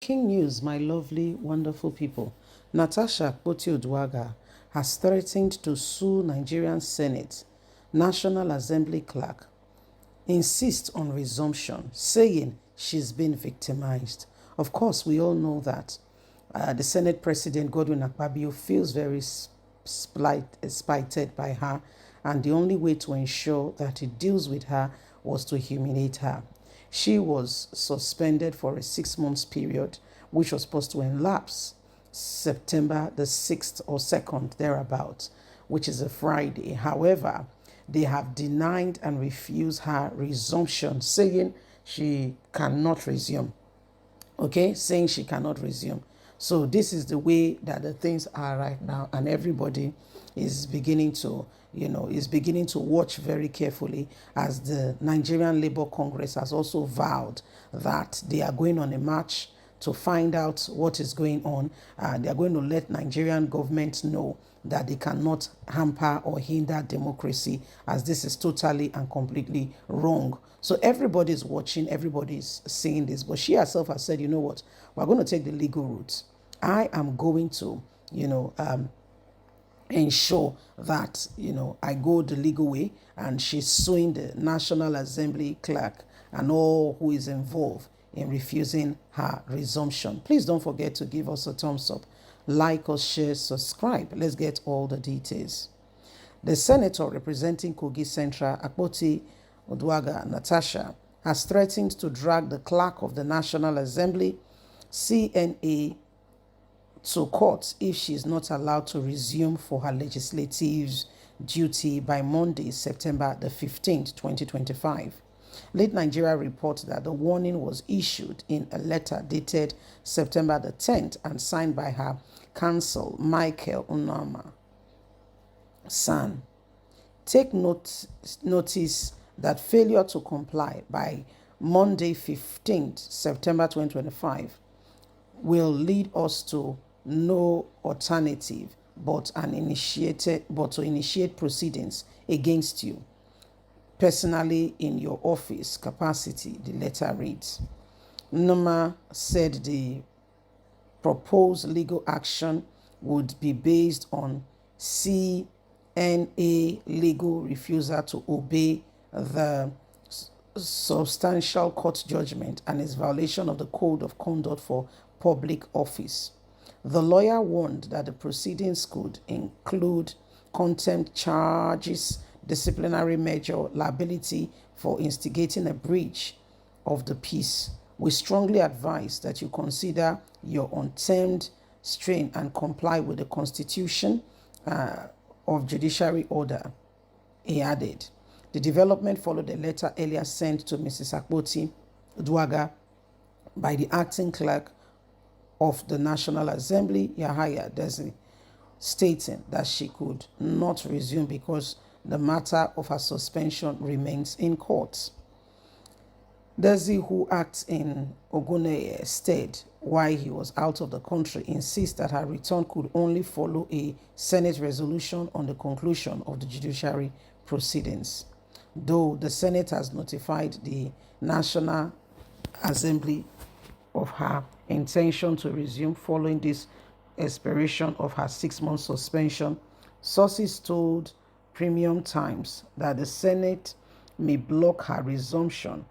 Breaking news, my lovely, wonderful people. Natasha has threatened to sue Nigerian Senate, National Assembly clerk, insists on resumption, saying she's been victimized. Of course, we all know that the Senate President Godwin Akpabio feels very spited by her, and the only way to ensure that he deals with her was to humiliate her. She was suspended for a 6 month period, which was supposed to elapse September the 6th or 2nd, thereabout, which is a Friday. However, they have denied and refused her resumption, saying she cannot resume. Okay, saying she cannot resume. So this is the way that the things are right now, and everybody is beginning to, is beginning to watch very carefully, as the Nigerian Labour Congress has also vowed that they are going on a march to find out what is going on. They are going to let Nigerian government know that they cannot hamper or hinder democracy, as this is totally and completely wrong. So everybody is watching, everybody is seeing this, but she herself has said, you know what, we're going to take the legal route. I am going to, ensure that, I go the legal way, and she's suing the National Assembly clerk and all who is involved in refusing her resumption. Please don't forget to give us a thumbs up, like us, share, subscribe. Let's get all the details. The senator representing Kogi Central, Akpoti Oduaga Natasha, has threatened to drag the clerk of the National Assembly, CNA, to court if she is not allowed to resume for her legislative duty by Monday, September the 15th, 2025. Late Nigeria reports that the warning was issued in a letter dated September the 10th and signed by her counsel, Michael Unama San. Take notice that failure to comply by Monday, 15th September 2025 will lead us to no alternative but to initiate proceedings against you personally in your office capacity, the letter reads. Noma said the proposed legal action would be based on CNA legal refusal to obey the substantial court judgment and its violation of the Code of Conduct for Public Office. The lawyer warned that the proceedings could include contempt charges, disciplinary measure, liability for instigating a breach of the peace. We strongly advise that you consider your untamed strain and comply with the Constitution of Judiciary Order, he added. The development followed a letter earlier sent to Mrs. Akpoti Duaga by the acting clerk of the National Assembly, Yahaya Desi, stating that she could not resume because the matter of her suspension remains in court. Desi, who acts in Oguneye stead while he was out of the country, insists that her return could only follow a Senate resolution on the conclusion of the judiciary proceedings. Though the Senate has notified the National Assembly of her intention to resume following this expiration of her 6 month suspension, sources told Premium Times that the Senate may block her resumption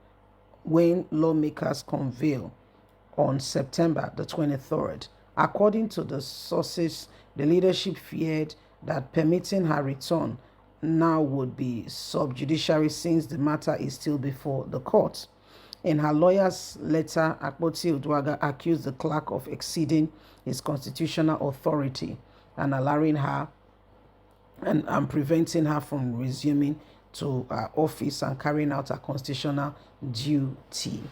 when lawmakers convene on September the 23rd. According to the sources, the leadership feared that permitting her return now would be sub-judiciary since the matter is still before the court. In her lawyer's letter, Akpoti Uduaga accused the clerk of exceeding his constitutional authority and allowing her and preventing her from resuming to her office and carrying out her constitutional duty.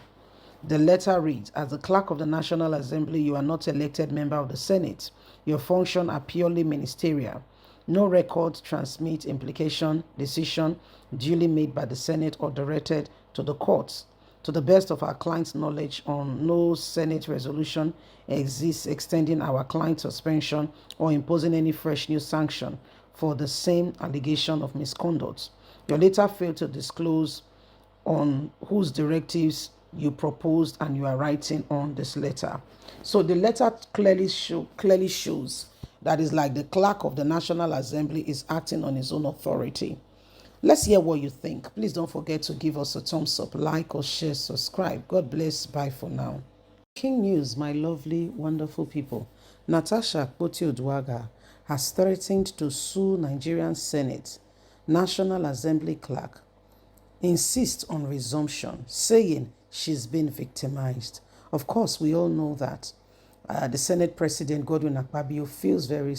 The letter reads, as the clerk of the National Assembly, you are not elected member of the Senate. Your functions are purely ministerial. No record transmit implication decision duly made by the Senate or directed to the courts. To the best of our client's knowledge, on no Senate resolution exists extending our client's suspension or imposing any fresh new sanction for the same allegation of misconduct. Your letter failed to disclose on whose directives you proposed and you are writing on this letter. So the letter clearly shows that is like the clerk of the National Assembly is acting on his own authority. Let's hear what you think. Please don't forget to give us a thumbs up, like or share, subscribe. God bless. Bye for now. King news, my lovely, wonderful people. Natasha Akpoti-Oduagha has threatened to sue Nigerian Senate National Assembly clerk, insists on resumption, saying she's been victimized. Of course, we all know that the Senate President Godwin Akpabio feels very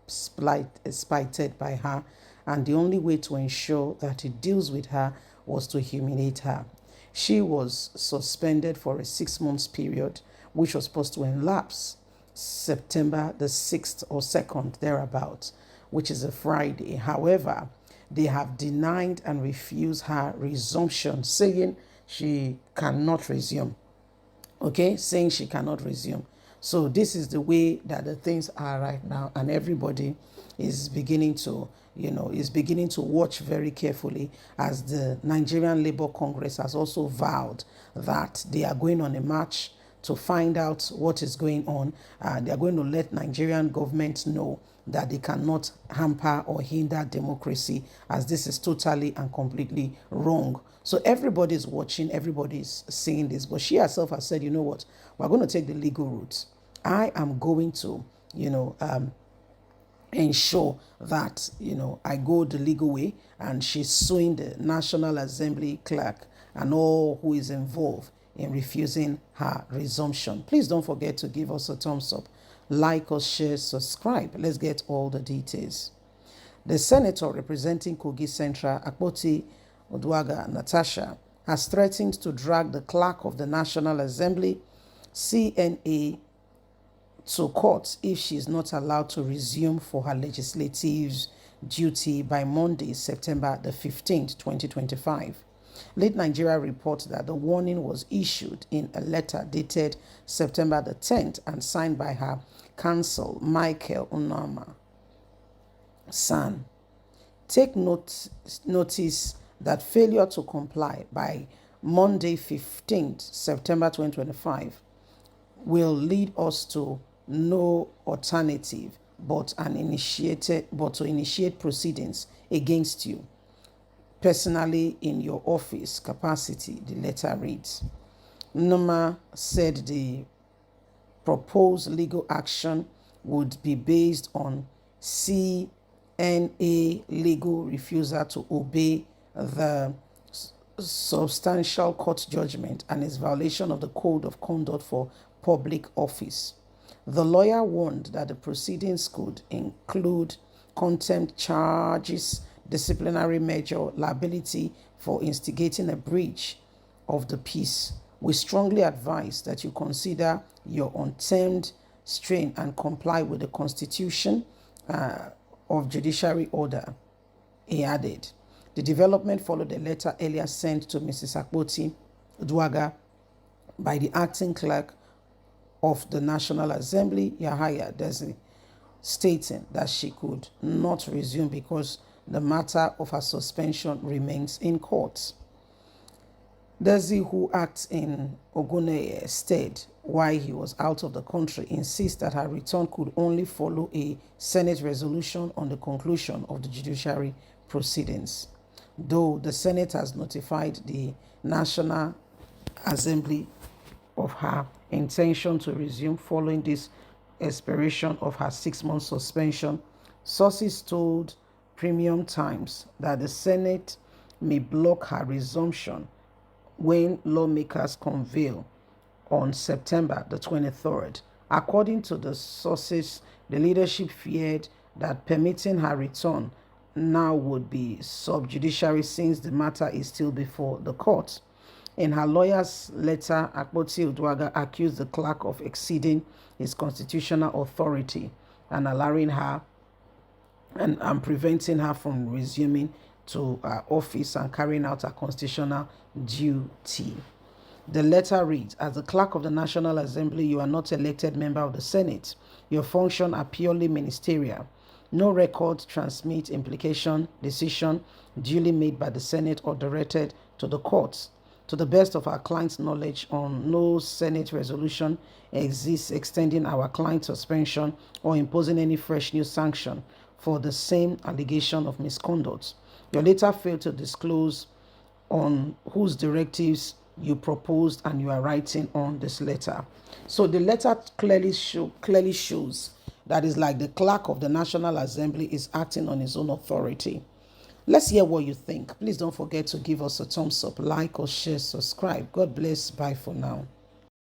spited by her, and the only way to ensure that he deals with her was to humiliate her. She was suspended for a 6-month period, which was supposed to elapse September the 6th or 2nd, thereabouts, which is a Friday. However, they have denied and refused her resumption, saying she cannot resume. Okay, saying she cannot resume. So this is the way that the things are right now, and everybody is beginning to, watch very carefully, as the Nigerian Labour Congress has also vowed that they are going on a march to find out what is going on. They are going to let Nigerian government know that they cannot hamper or hinder democracy, as this is totally and completely wrong. So everybody is watching, everybody is seeing this. But she herself has said, you know what, we're going to take the legal route. I am going to, ensure that, I go the legal way. And she's suing the National Assembly clerk and all who is involved in refusing her resumption. Please don't forget to give us a thumbs up, like or share, subscribe. Let's get all the details. The senator representing Kogi Central, Akpoti-Oduagha, Natasha, has threatened to drag the clerk of the National Assembly, CNA, to court if she is not allowed to resume for her legislative duty by Monday, September the 15th, 2025. Late Nigeria reports that the warning was issued in a letter dated September the 10th and signed by her counsel, Michael Unama San. Take notice that failure to comply by Monday, 15th September 2025 will lead us to no alternative but to initiate proceedings against you personally in your office capacity, the letter reads. Noma said the proposed legal action would be based on CNA legal refusal to obey the substantial court judgment and its violation of the Code of Conduct for Public Office. The lawyer warned that the proceedings could include contempt charges, disciplinary measure, liability for instigating a breach of the peace. We strongly advise that you consider your untamed strain and comply with the Constitution of Judiciary Order, he added. The development followed a letter earlier sent to Mrs. Akpoti-Oduagha by the acting clerk of the National Assembly, Yahaya Desi, stating that she could not resume because the matter of her suspension remains in court. Desi, who acts in Oguneye State while he was out of the country, insists that her return could only follow a Senate resolution on the conclusion of the judiciary proceedings. Though the Senate has notified the National Assembly of her intention to resume following this expiration of her 6-month suspension, sources told Premium Times that the Senate may block her resumption when lawmakers convene on September the 23rd. According to the sources, the leadership feared that permitting her return now would be sub-judiciary since the matter is still before the court. In her lawyer's letter, Akpoti-Oduagha accused the clerk of exceeding his constitutional authority and allowing her and preventing her from resuming to her office and carrying out her constitutional duty. The letter reads, as the clerk of the National Assembly, you are not elected member of the Senate. Your functions are purely ministerial. No record transmits implication decision duly made by the Senate or directed to the courts To the best of our client's knowledge, no Senate resolution exists extending our client's suspension or imposing any fresh new sanction for the same allegation of misconduct. Your letter failed to disclose on whose directives you proposed and you are writing on this letter. So the letter clearly shows that is like the clerk of the National Assembly is acting on his own authority. Let's hear what you think. Please don't forget to give us a thumbs up, like or share, subscribe. God bless. Bye for now.